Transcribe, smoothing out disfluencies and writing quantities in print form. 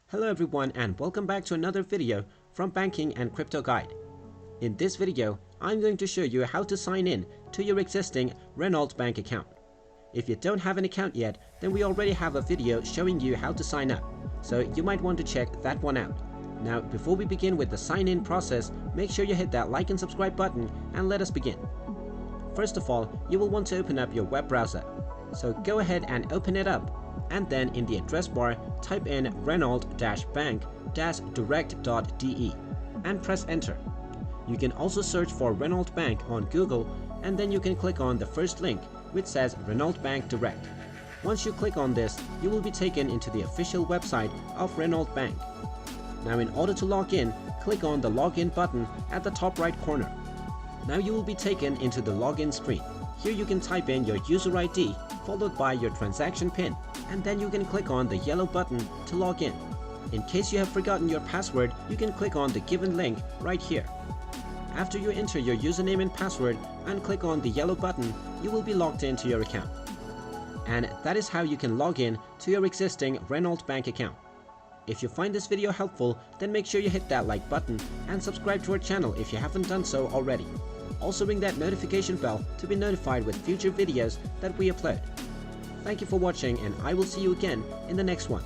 Hello everyone and welcome back to another video from Banking and Crypto Guide. In this video, I'm going to show you how to sign in to your existing Renault Bank account. If you don't have an account yet, then we already have a video showing you how to sign up, so you might want to check that one out. Now, before we begin with the sign-in process, make sure you hit that like and subscribe button and let us begin. First of all, you will want to open up your web browser. So go ahead and open it up, and then in the address bar type in renault-bank-direct.de and press enter. You can also search for Renault Bank on Google, and then you can click on the first link which says Renault Bank Direct. Once you click on this, you will be taken into the official website of Renault Bank. Now, in order to log in, click on the login button at the top right corner. Now you will be taken into the login screen. Here you can type in your user ID followed by your transaction PIN, and then you can click on the yellow button to log in. In case you have forgotten your password, you can click on the given link right here. After you enter your username and password and click on the yellow button, you will be logged into your account. And that is how you can log in to your existing Renault Bank account. If you find this video helpful, then make sure you hit that like button and subscribe to our channel if you haven't done so already. Also ring that notification bell to be notified with future videos that we upload. Thank you for watching, and I will see you again in the next one.